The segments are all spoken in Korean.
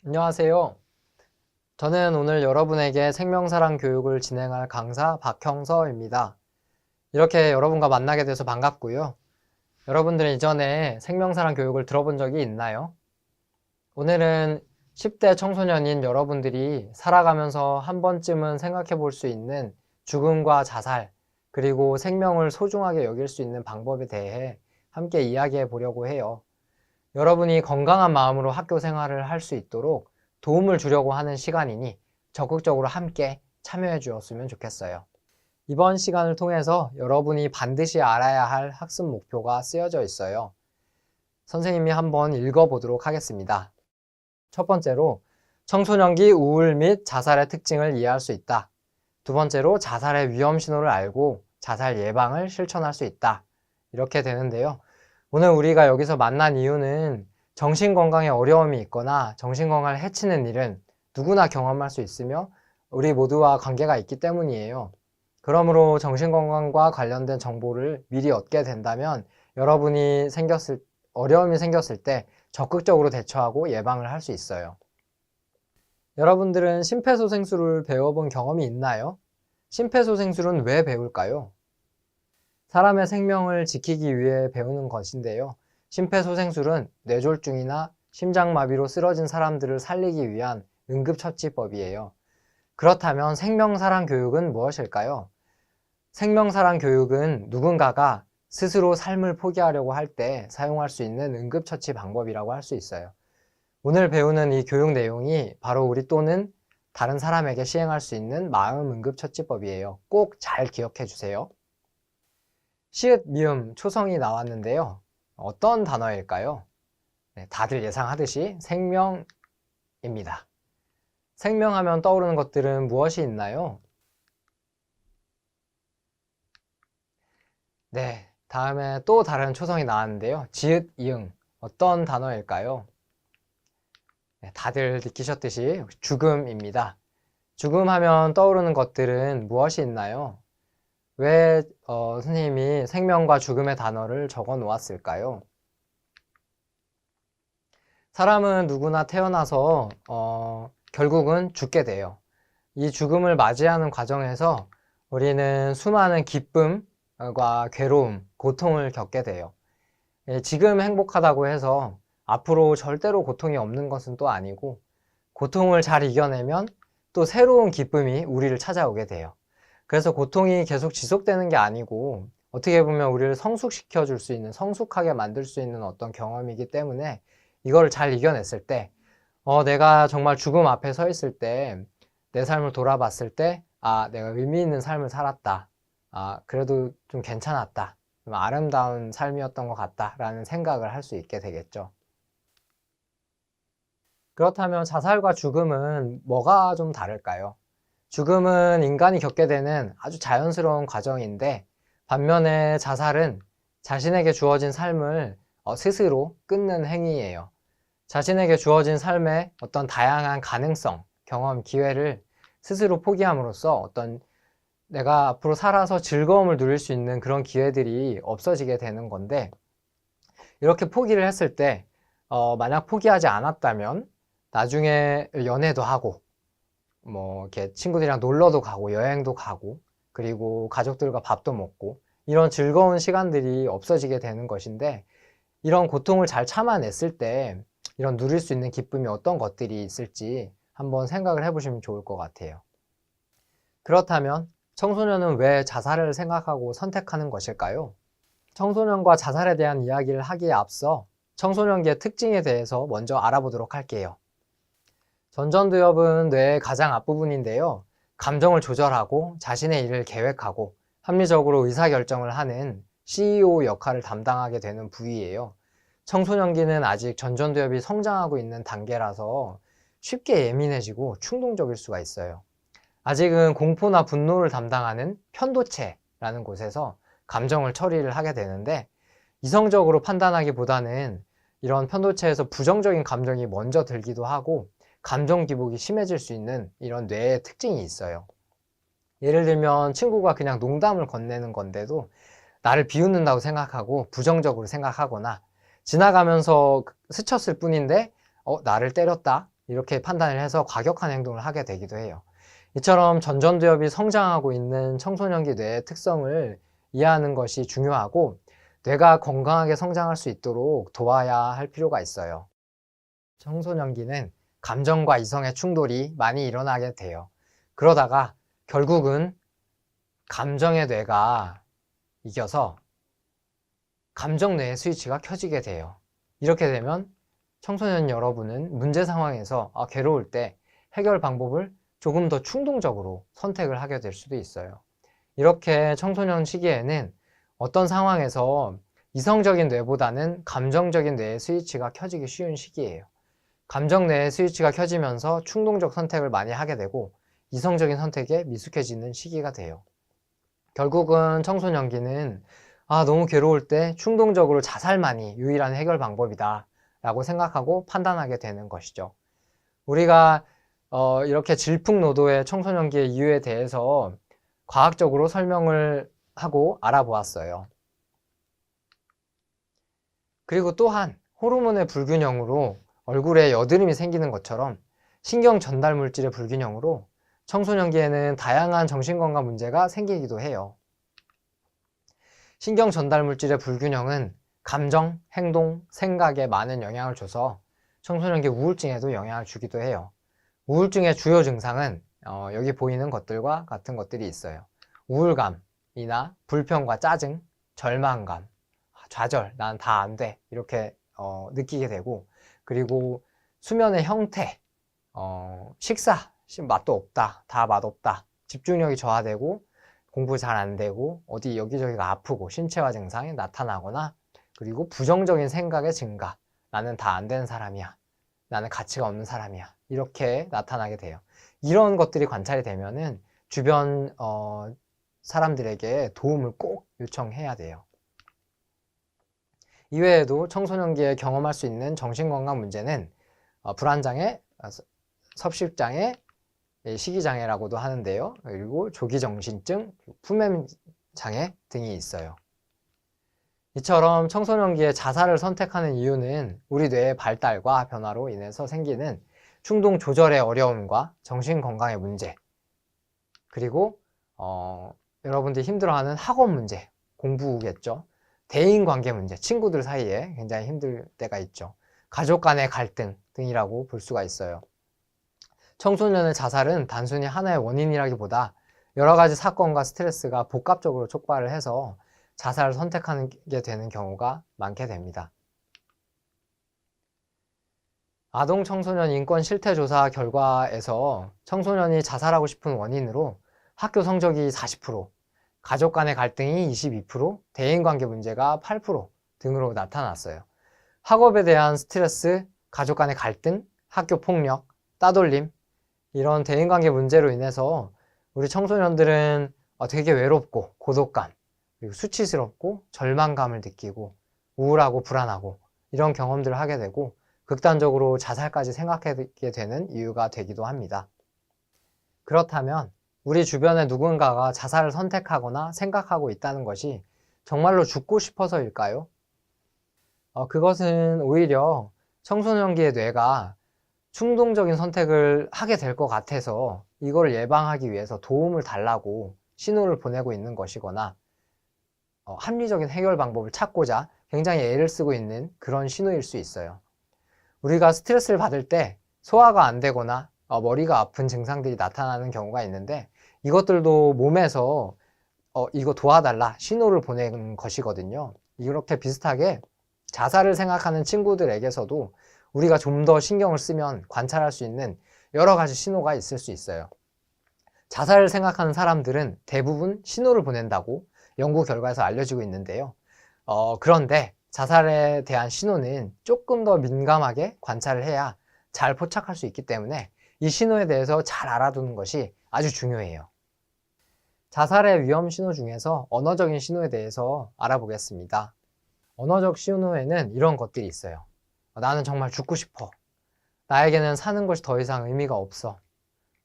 안녕하세요. 저는 오늘 여러분에게 생명사랑 교육을 진행할 강사 박형서입니다. 이렇게 여러분과 만나게 돼서 반갑고요. 여러분들은 이전에 생명사랑 교육을 들어본 적이 있나요? 오늘은 10대 청소년인 여러분들이 살아가면서 한 번쯤은 생각해 볼 수 있는 죽음과 자살, 그리고 생명을 소중하게 여길 수 있는 방법에 대해 함께 이야기해 보려고 해요. 여러분이 건강한 마음으로 학교 생활을 할 수 있도록 도움을 주려고 하는 시간이니 적극적으로 함께 참여해 주었으면 좋겠어요. 이번 시간을 통해서 여러분이 반드시 알아야 할 학습 목표가 쓰여져 있어요. 선생님이 한번 읽어보도록 하겠습니다. 첫 번째로 청소년기 우울 및 자살의 특징을 이해할 수 있다. 두 번째로 자살의 위험 신호를 알고 자살 예방을 실천할 수 있다. 이렇게 되는데요. 오늘 우리가 여기서 만난 이유는 정신건강에 어려움이 있거나 정신건강을 해치는 일은 누구나 경험할 수 있으며 우리 모두와 관계가 있기 때문이에요. 그러므로 정신건강과 관련된 정보를 미리 얻게 된다면 여러분이 어려움이 생겼을 때 적극적으로 대처하고 예방을 할 수 있어요. 여러분들은 심폐소생술을 배워본 경험이 있나요? 심폐소생술은 왜 배울까요? 사람의 생명을 지키기 위해 배우는 것인데요. 심폐소생술은 뇌졸중이나 심장마비로 쓰러진 사람들을 살리기 위한 응급처치법이에요. 그렇다면 생명사랑 교육은 무엇일까요? 생명사랑 교육은 누군가가 스스로 삶을 포기하려고 할 때 사용할 수 있는 응급처치 방법이라고 할 수 있어요. 오늘 배우는 이 교육 내용이 바로 우리 또는 다른 사람에게 시행할 수 있는 마음 응급처치법이에요. 꼭 잘 기억해 주세요. 시읒, 미음, 초성이 나왔는데요. 어떤 단어일까요? 네, 다들 예상하듯이 생명입니다. 생명하면 떠오르는 것들은 무엇이 있나요? 네, 다음에 또 다른 초성이 나왔는데요. 지읒, 이응, 어떤 단어일까요? 네, 다들 느끼셨듯이 죽음입니다. 죽음하면 떠오르는 것들은 무엇이 있나요? 왜 선생님이 생명과 죽음의 단어를 적어 놓았을까요? 사람은 누구나 태어나서 결국은 죽게 돼요. 이 죽음을 맞이하는 과정에서 우리는 수많은 기쁨과 괴로움, 고통을 겪게 돼요. 지금 행복하다고 해서 앞으로 절대로 고통이 없는 것은 또 아니고, 고통을 잘 이겨내면 또 새로운 기쁨이 우리를 찾아오게 돼요. 그래서 고통이 계속 지속되는 게 아니고 어떻게 보면 우리를 성숙시켜 줄 수 있는, 성숙하게 만들 수 있는 어떤 경험이기 때문에 이걸 잘 이겨냈을 때 내가 정말 죽음 앞에 서 있을 때 내 삶을 돌아봤을 때 내가 의미 있는 삶을 살았다. 그래도 좀 괜찮았다. 좀 아름다운 삶이었던 것 같다 라는 생각을 할 수 있게 되겠죠. 그렇다면 자살과 죽음은 뭐가 좀 다를까요? 죽음은 인간이 겪게 되는 아주 자연스러운 과정인데, 반면에 자살은 자신에게 주어진 삶을 스스로 끊는 행위예요. 자신에게 주어진 삶의 어떤 다양한 가능성, 경험, 기회를 스스로 포기함으로써 어떤 내가 앞으로 살아서 즐거움을 누릴 수 있는 그런 기회들이 없어지게 되는 건데, 이렇게 포기를 했을 때 만약 포기하지 않았다면 나중에 연애도 하고 이렇게 친구들이랑 놀러도 가고 여행도 가고 그리고 가족들과 밥도 먹고 이런 즐거운 시간들이 없어지게 되는 것인데, 이런 고통을 잘 참아냈을 때 이런 누릴 수 있는 기쁨이 어떤 것들이 있을지 한번 생각을 해보시면 좋을 것 같아요. 그렇다면 청소년은 왜 자살을 생각하고 선택하는 것일까요? 청소년과 자살에 대한 이야기를 하기에 앞서 청소년기의 특징에 대해서 먼저 알아보도록 할게요. 전전두엽은 뇌의 가장 앞부분인데요. 감정을 조절하고 자신의 일을 계획하고 합리적으로 의사결정을 하는 CEO 역할을 담당하게 되는 부위예요. 청소년기는 아직 전전두엽이 성장하고 있는 단계라서 쉽게 예민해지고 충동적일 수가 있어요. 아직은 공포나 분노를 담당하는 편도체라는 곳에서 감정을 처리를 하게 되는데, 이성적으로 판단하기보다는 이런 편도체에서 부정적인 감정이 먼저 들기도 하고 감정 기복이 심해질 수 있는 이런 뇌의 특징이 있어요. 예를 들면 친구가 그냥 농담을 건네는 건데도 나를 비웃는다고 생각하고 부정적으로 생각하거나, 지나가면서 스쳤을 뿐인데 나를 때렸다 이렇게 판단을 해서 과격한 행동을 하게 되기도 해요. 이처럼 전전두엽이 성장하고 있는 청소년기 뇌의 특성을 이해하는 것이 중요하고 뇌가 건강하게 성장할 수 있도록 도와야 할 필요가 있어요. 청소년기는 감정과 이성의 충돌이 많이 일어나게 돼요. 그러다가 결국은 감정의 뇌가 이겨서 감정 뇌의 스위치가 켜지게 돼요. 이렇게 되면 청소년 여러분은 문제 상황에서 괴로울 때 해결 방법을 조금 더 충동적으로 선택을 하게 될 수도 있어요. 이렇게 청소년 시기에는 어떤 상황에서 이성적인 뇌보다는 감정적인 뇌의 스위치가 켜지기 쉬운 시기예요. 감정 뇌의 스위치가 켜지면서 충동적 선택을 많이 하게 되고 이성적인 선택에 미숙해지는 시기가 돼요. 결국은 청소년기는 너무 괴로울 때 충동적으로 자살만이 유일한 해결 방법이다 라고 생각하고 판단하게 되는 것이죠. 우리가 이렇게 질풍노도의 청소년기의 이유에 대해서 과학적으로 설명을 하고 알아보았어요. 그리고 또한 호르몬의 불균형으로 얼굴에 여드름이 생기는 것처럼 신경 전달 물질의 불균형으로 청소년기에는 다양한 정신건강 문제가 생기기도 해요. 신경 전달 물질의 불균형은 감정, 행동, 생각에 많은 영향을 줘서 청소년기 우울증에도 영향을 주기도 해요. 우울증의 주요 증상은 여기 보이는 것들과 같은 것들이 있어요. 우울감이나 불평과 짜증, 절망감, 좌절, 난 다 안 돼 이렇게 느끼게 되고, 그리고 수면의 형태, 식사, 맛도 없다, 다 맛없다, 집중력이 저하되고 공부 잘 안 되고 어디 여기저기가 아프고 신체화 증상이 나타나거나, 그리고 부정적인 생각의 증가, 나는 다 안 되는 사람이야, 나는 가치가 없는 사람이야, 이렇게 나타나게 돼요. 이런 것들이 관찰이 되면은 주변 사람들에게 도움을 꼭 요청해야 돼요. 이외에도 청소년기에 경험할 수 있는 정신건강 문제는 불안장애, 섭식장애, 식이장애라고도 하는데요. 그리고 조기정신증, 품행장애 등이 있어요. 이처럼 청소년기에 자살을 선택하는 이유는 우리 뇌의 발달과 변화로 인해서 생기는 충동 조절의 어려움과 정신건강의 문제, 그리고 여러분들이 힘들어하는 학업 문제, 공부겠죠. 대인관계 문제, 친구들 사이에 굉장히 힘들 때가 있죠. 가족 간의 갈등 등이라고 볼 수가 있어요. 청소년의 자살은 단순히 하나의 원인이라기보다 여러 가지 사건과 스트레스가 복합적으로 촉발을 해서 자살을 선택하게 되는 경우가 많게 됩니다. 아동 청소년 인권 실태 조사 결과에서 청소년이 자살하고 싶은 원인으로 학교 성적이 40%, 가족 간의 갈등이 22%, 대인관계 문제가 8% 등으로 나타났어요. 학업에 대한 스트레스, 가족 간의 갈등, 학교 폭력, 따돌림, 이런 대인관계 문제로 인해서 우리 청소년들은 되게 외롭고 고독감, 그리고 수치스럽고 절망감을 느끼고 우울하고 불안하고 이런 경험들을 하게 되고 극단적으로 자살까지 생각하게 되는 이유가 되기도 합니다. 그렇다면 우리 주변에 누군가가 자살을 선택하거나 생각하고 있다는 것이 정말로 죽고 싶어서일까요? 그것은 오히려 청소년기의 뇌가 충동적인 선택을 하게 될 것 같아서 이걸 예방하기 위해서 도움을 달라고 신호를 보내고 있는 것이거나 합리적인 해결 방법을 찾고자 굉장히 애를 쓰고 있는 그런 신호일 수 있어요. 우리가 스트레스를 받을 때 소화가 안 되거나 머리가 아픈 증상들이 나타나는 경우가 있는데, 이것들도 몸에서 이거 도와달라 신호를 보내는 것이거든요. 이렇게 비슷하게 자살을 생각하는 친구들에게서도 우리가 좀 더 신경을 쓰면 관찰할 수 있는 여러 가지 신호가 있을 수 있어요. 자살을 생각하는 사람들은 대부분 신호를 보낸다고 연구 결과에서 알려지고 있는데요. 그런데 자살에 대한 신호는 조금 더 민감하게 관찰을 해야 잘 포착할 수 있기 때문에 이 신호에 대해서 잘 알아두는 것이 아주 중요해요. 자살의 위험 신호 중에서 언어적인 신호에 대해서 알아보겠습니다. 언어적 신호에는 이런 것들이 있어요. 나는 정말 죽고 싶어. 나에게는 사는 것이 더 이상 의미가 없어.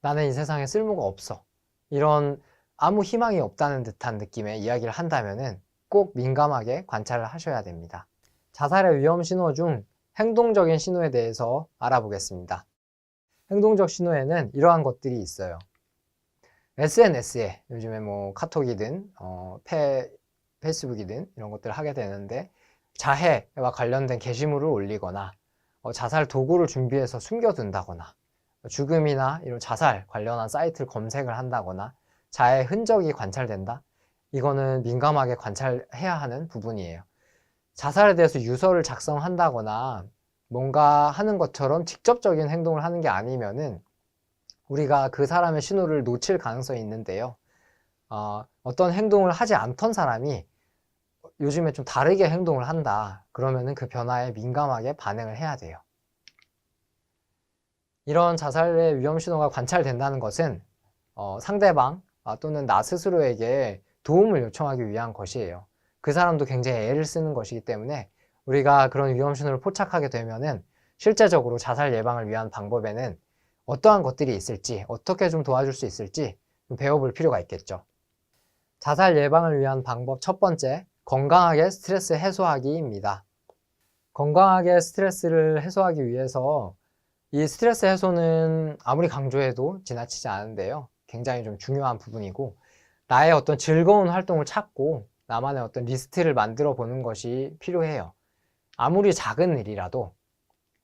나는 이 세상에 쓸모가 없어. 이런 아무 희망이 없다는 듯한 느낌의 이야기를 한다면은 꼭 민감하게 관찰을 하셔야 됩니다. 자살의 위험 신호 중 행동적인 신호에 대해서 알아보겠습니다. 행동적 신호에는 이러한 것들이 있어요. SNS에 요즘에 뭐 카톡이든 페이스북이든 이런 것들을 하게 되는데 자해와 관련된 게시물을 올리거나 자살 도구를 준비해서 숨겨둔다거나 죽음이나 이런 자살 관련한 사이트를 검색을 한다거나 자해 흔적이 관찰된다? 이거는 민감하게 관찰해야 하는 부분이에요. 자살에 대해서 유서를 작성한다거나 뭔가 하는 것처럼 직접적인 행동을 하는 게 아니면은 우리가 그 사람의 신호를 놓칠 가능성이 있는데요. 어떤 행동을 하지 않던 사람이 요즘에 좀 다르게 행동을 한다. 그러면은 그 변화에 민감하게 반응을 해야 돼요. 이런 자살의 위험 신호가 관찰된다는 것은 상대방 또는 나 스스로에게 도움을 요청하기 위한 것이에요. 그 사람도 굉장히 애를 쓰는 것이기 때문에 우리가 그런 위험 신호를 포착하게 되면은 실제적으로 자살 예방을 위한 방법에는 어떠한 것들이 있을지, 어떻게 좀 도와줄 수 있을지 좀 배워볼 필요가 있겠죠. 자살 예방을 위한 방법 첫 번째, 건강하게 스트레스 해소하기입니다. 건강하게 스트레스를 해소하기 위해서 이 스트레스 해소는 아무리 강조해도 지나치지 않은데요. 굉장히 좀 중요한 부분이고 나의 어떤 즐거운 활동을 찾고 나만의 어떤 리스트를 만들어 보는 것이 필요해요. 아무리 작은 일이라도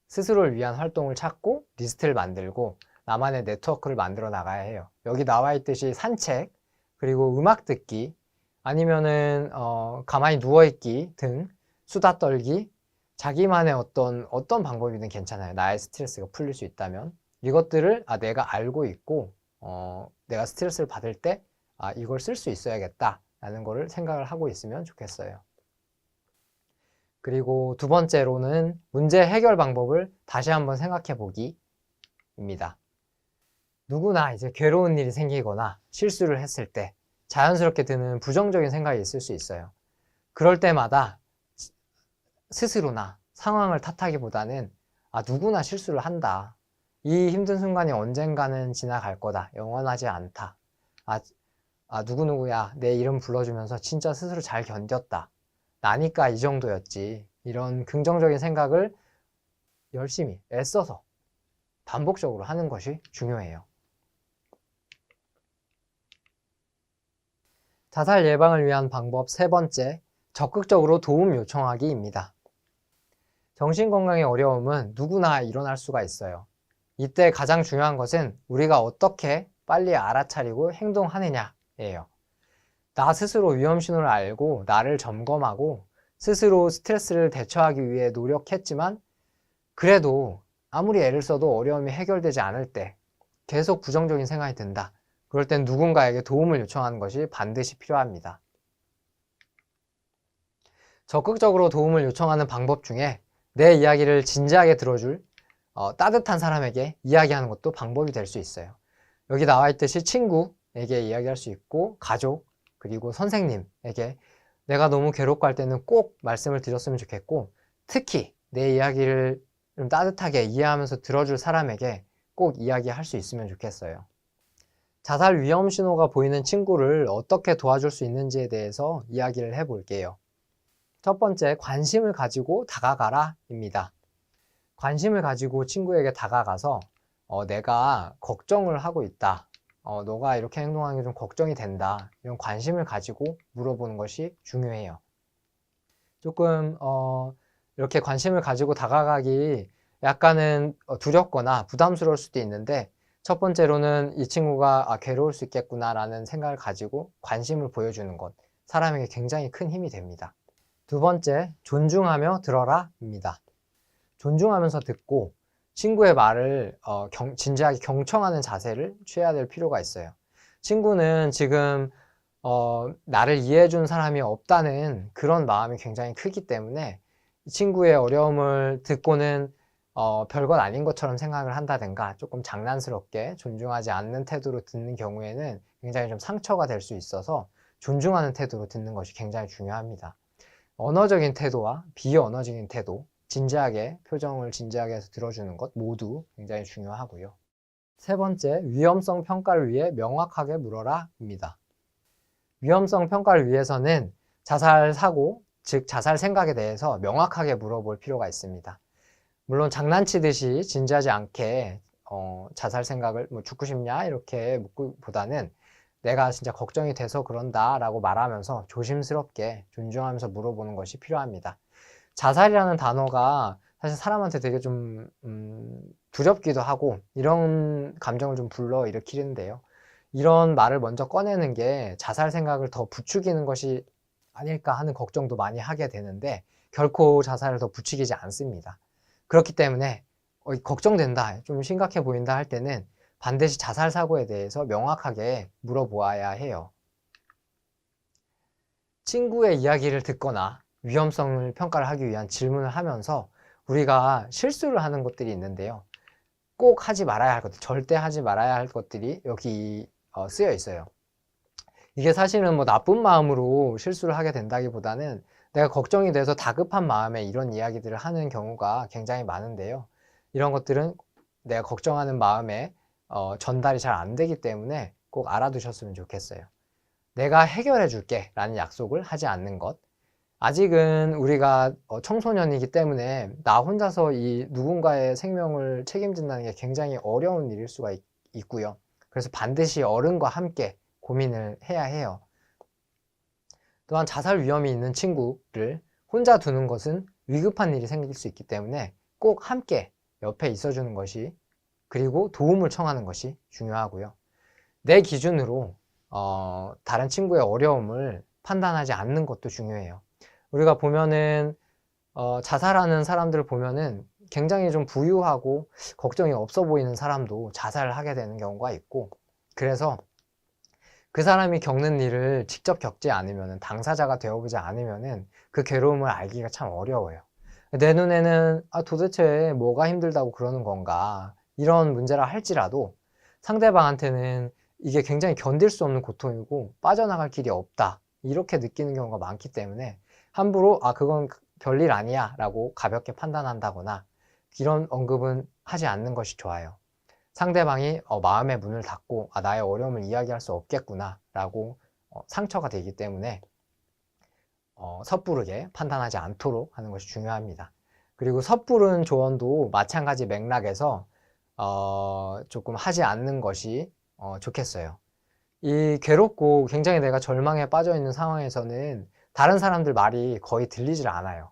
스스로를 위한 활동을 찾고 리스트를 만들고 나만의 네트워크를 만들어 나가야 해요. 여기 나와 있듯이 산책, 그리고 음악 듣기, 아니면은 가만히 누워있기 등 수다 떨기, 자기만의 어떤 방법이든 괜찮아요. 나의 스트레스가 풀릴 수 있다면 이것들을 내가 알고 있고 내가 스트레스를 받을 때 이걸 쓸 수 있어야겠다 라는 거를 생각을 하고 있으면 좋겠어요. 그리고 두 번째로는 문제 해결 방법을 다시 한번 생각해 보기입니다. 누구나 이제 괴로운 일이 생기거나 실수를 했을 때 자연스럽게 드는 부정적인 생각이 있을 수 있어요. 그럴 때마다 스스로나 상황을 탓하기보다는 누구나 실수를 한다. 이 힘든 순간이 언젠가는 지나갈 거다. 영원하지 않다. 누구누구야 내 이름 불러주면서 진짜 스스로 잘 견뎠다. 나니까 이 정도였지. 이런 긍정적인 생각을 열심히 애써서 반복적으로 하는 것이 중요해요. 자살 예방을 위한 방법 세 번째, 적극적으로 도움 요청하기입니다. 정신건강의 어려움은 누구나 일어날 수가 있어요. 이때 가장 중요한 것은 우리가 어떻게 빨리 알아차리고 행동하느냐예요. 나 스스로 위험 신호를 알고 나를 점검하고 스스로 스트레스를 대처하기 위해 노력했지만 그래도 아무리 애를 써도 어려움이 해결되지 않을 때 계속 부정적인 생각이 든다. 그럴 땐 누군가에게 도움을 요청하는 것이 반드시 필요합니다. 적극적으로 도움을 요청하는 방법 중에 내 이야기를 진지하게 들어줄 따뜻한 사람에게 이야기하는 것도 방법이 될 수 있어요. 여기 나와 있듯이 친구에게 이야기할 수 있고 가족 그리고 선생님에게 내가 너무 괴롭고 할 때는 꼭 말씀을 드렸으면 좋겠고 특히 내 이야기를 좀 따뜻하게 이해하면서 들어줄 사람에게 꼭 이야기할 수 있으면 좋겠어요. 자살 위험 신호가 보이는 친구를 어떻게 도와줄 수 있는지에 대해서 이야기를 해볼게요. 첫 번째, 관심을 가지고 다가가라 입니다. 관심을 가지고 친구에게 다가가서 내가 걱정을 하고 있다. 너가 이렇게 행동하는 게 좀 걱정이 된다. 이런 관심을 가지고 물어보는 것이 중요해요. 조금 이렇게 관심을 가지고 다가가기 약간은 두렵거나 부담스러울 수도 있는데 첫 번째로는 이 친구가 괴로울 수 있겠구나 라는 생각을 가지고 관심을 보여주는 것, 사람에게 굉장히 큰 힘이 됩니다. 두 번째, 존중하며 들어라 입니다. 존중하면서 듣고 친구의 말을 진지하게 경청하는 자세를 취해야 될 필요가 있어요. 친구는 지금 나를 이해해준 사람이 없다는 그런 마음이 굉장히 크기 때문에 이 친구의 어려움을 듣고는 별것 아닌 것처럼 생각을 한다든가 조금 장난스럽게 존중하지 않는 태도로 듣는 경우에는 굉장히 좀 상처가 될 수 있어서 존중하는 태도로 듣는 것이 굉장히 중요합니다. 언어적인 태도와 비언어적인 태도, 진지하게 표정을 진지하게 해서 들어주는 것 모두 굉장히 중요하고요. 세 번째, 위험성 평가를 위해 명확하게 물어라 입니다. 위험성 평가를 위해서는 자살 사고, 즉 자살 생각에 대해서 명확하게 물어볼 필요가 있습니다. 물론 장난치듯이 진지하지 않게 자살 생각을 뭐 죽고 싶냐 이렇게 묻기보다는 내가 진짜 걱정이 돼서 그런다 라고 말하면서 조심스럽게 존중하면서 물어보는 것이 필요합니다. 자살이라는 단어가 사실 사람한테 되게 좀 두렵기도 하고 이런 감정을 좀 불러일으키는데요. 이런 말을 먼저 꺼내는 게 자살 생각을 더 부추기는 것이 아닐까 하는 걱정도 많이 하게 되는데 결코 자살을 더 부추기지 않습니다. 그렇기 때문에 걱정된다, 좀 심각해 보인다 할 때는 반드시 자살 사고에 대해서 명확하게 물어보아야 해요. 친구의 이야기를 듣거나 위험성을 평가를 하기 위한 질문을 하면서 우리가 실수를 하는 것들이 있는데요. 꼭 하지 말아야 할 것들, 절대 하지 말아야 할 것들이 여기 쓰여 있어요. 이게 사실은 뭐 나쁜 마음으로 실수를 하게 된다기보다는 내가 걱정이 돼서 다급한 마음에 이런 이야기들을 하는 경우가 굉장히 많은데요. 이런 것들은 내가 걱정하는 마음에 전달이 잘 안 되기 때문에 꼭 알아두셨으면 좋겠어요. 내가 해결해 줄게 라는 약속을 하지 않는 것. 아직은 우리가 청소년이기 때문에 나 혼자서 이 누군가의 생명을 책임진다는 게 굉장히 어려운 일일 수가 있고요. 그래서 반드시 어른과 함께 고민을 해야 해요. 또한 자살 위험이 있는 친구를 혼자 두는 것은 위급한 일이 생길 수 있기 때문에 꼭 함께 옆에 있어주는 것이, 그리고 도움을 청하는 것이 중요하고요. 내 기준으로 다른 친구의 어려움을 판단하지 않는 것도 중요해요. 우리가 보면은 자살하는 사람들을 보면은 굉장히 좀 부유하고 걱정이 없어 보이는 사람도 자살을 하게 되는 경우가 있고, 그래서 그 사람이 겪는 일을 직접 겪지 않으면, 당사자가 되어보지 않으면 그 괴로움을 알기가 참 어려워요. 내 눈에는 도대체 뭐가 힘들다고 그러는 건가, 이런 문제라 할지라도 상대방한테는 이게 굉장히 견딜 수 없는 고통이고 빠져나갈 길이 없다, 이렇게 느끼는 경우가 많기 때문에 함부로 그건 별일 아니야 라고 가볍게 판단한다거나 이런 언급은 하지 않는 것이 좋아요. 상대방이 마음의 문을 닫고 나의 어려움을 이야기할 수 없겠구나 라고 상처가 되기 때문에 섣부르게 판단하지 않도록 하는 것이 중요합니다. 그리고 섣부른 조언도 마찬가지 맥락에서 조금 하지 않는 것이 좋겠어요. 이 괴롭고 굉장히 내가 절망에 빠져 있는 상황에서는 다른 사람들 말이 거의 들리질 않아요.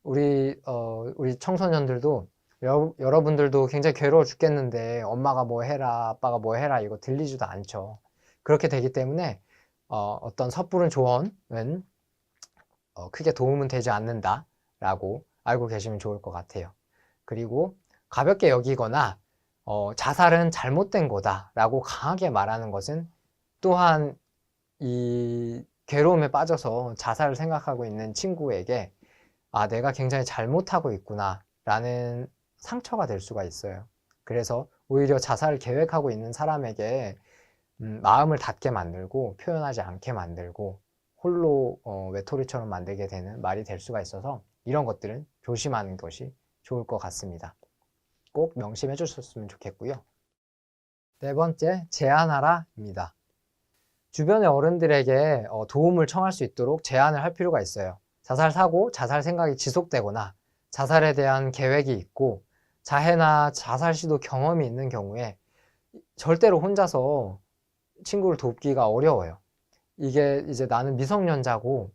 우리 청소년들도 여러분들도 굉장히 괴로워 죽겠는데 엄마가 뭐 해라, 아빠가 뭐 해라, 이거 들리지도 않죠. 그렇게 되기 때문에 어떤 섣부른 조언은 크게 도움은 되지 않는다 라고 알고 계시면 좋을 것 같아요. 그리고 가볍게 여기거나 자살은 잘못된 거다 라고 강하게 말하는 것은 또한 이 괴로움에 빠져서 자살을 생각하고 있는 친구에게 내가 굉장히 잘못하고 있구나 라는 상처가 될 수가 있어요. 그래서 오히려 자살을 계획하고 있는 사람에게 마음을 닫게 만들고 표현하지 않게 만들고 홀로 외톨이처럼 만들게 되는 말이 될 수가 있어서 이런 것들은 조심하는 것이 좋을 것 같습니다. 꼭 명심해 주셨으면 좋겠고요. 네 번째, 제안하라입니다. 주변의 어른들에게 도움을 청할 수 있도록 제안을 할 필요가 있어요. 자살 사고, 자살 생각이 지속되거나 자살에 대한 계획이 있고 자해나 자살 시도 경험이 있는 경우에 절대로 혼자서 친구를 돕기가 어려워요. 이게 이제 나는 미성년자고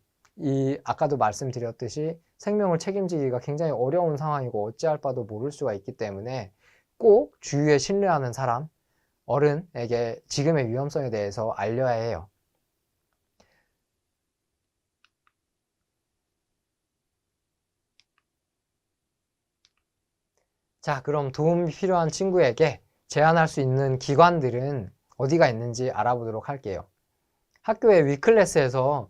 아까도 말씀드렸듯이 생명을 책임지기가 굉장히 어려운 상황이고 어찌할 바도 모를 수가 있기 때문에 꼭 주위에 신뢰하는 사람, 어른에게 지금의 위험성에 대해서 알려야 해요. 자, 그럼 도움이 필요한 친구에게 제안할 수 있는 기관들은 어디가 있는지 알아보도록 할게요. 학교의 위클래스에서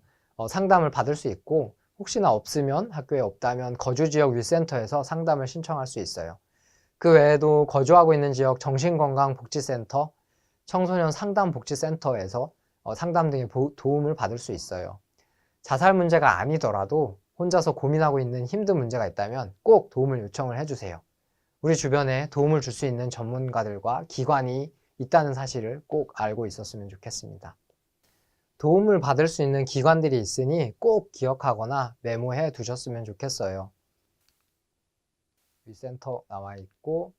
상담을 받을 수 있고, 혹시나 없으면, 학교에 없다면 거주지역 위센터에서 상담을 신청할 수 있어요. 그 외에도 거주하고 있는 지역 정신건강복지센터, 청소년 상담복지센터에서 상담 등의 도움을 받을 수 있어요. 자살 문제가 아니더라도 혼자서 고민하고 있는 힘든 문제가 있다면 꼭 도움을 요청을 해주세요. 우리 주변에 도움을 줄 수 있는 전문가들과 기관이 있다는 사실을 꼭 알고 있었으면 좋겠습니다. 도움을 받을 수 있는 기관들이 있으니 꼭 기억하거나 메모해 두셨으면 좋겠어요. 위센터 나와 있고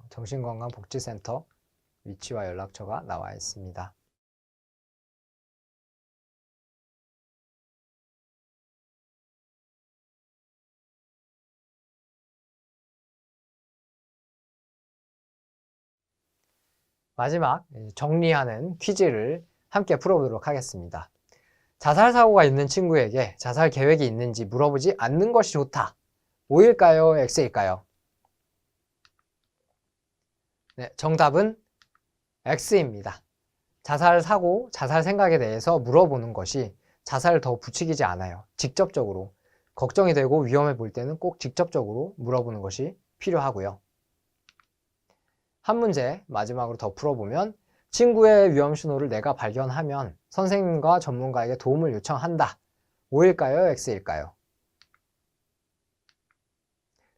정신건강복지센터 위치와 연락처가 나와 있습니다. 마지막 정리하는 퀴즈를 함께 풀어보도록 하겠습니다. 자살 사고가 있는 친구에게 자살 계획이 있는지 물어보지 않는 것이 좋다. O일까요? X일까요? 네, 정답은 X입니다. 자살 사고, 자살 생각에 대해서 물어보는 것이 자살을 더 부추기지 않아요. 직접적으로 걱정이 되고 위험해 보일 때는 꼭 직접적으로 물어보는 것이 필요하고요. 한 문제 마지막으로 더 풀어보면 친구의 위험 신호를 내가 발견하면 선생님과 전문가에게 도움을 요청한다. O일까요? X일까요?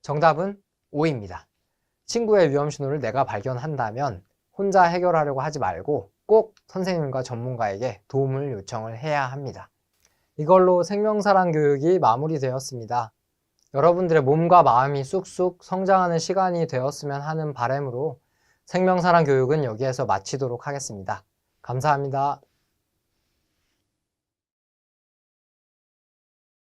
정답은 O입니다. 친구의 위험 신호를 내가 발견한다면 혼자 해결하려고 하지 말고 꼭 선생님과 전문가에게 도움을 요청을 해야 합니다. 이걸로 생명사랑 교육이 마무리되었습니다. 여러분들의 몸과 마음이 쑥쑥 성장하는 시간이 되었으면 하는 바람으로 생명사랑 교육은 여기에서 마치도록 하겠습니다. 감사합니다.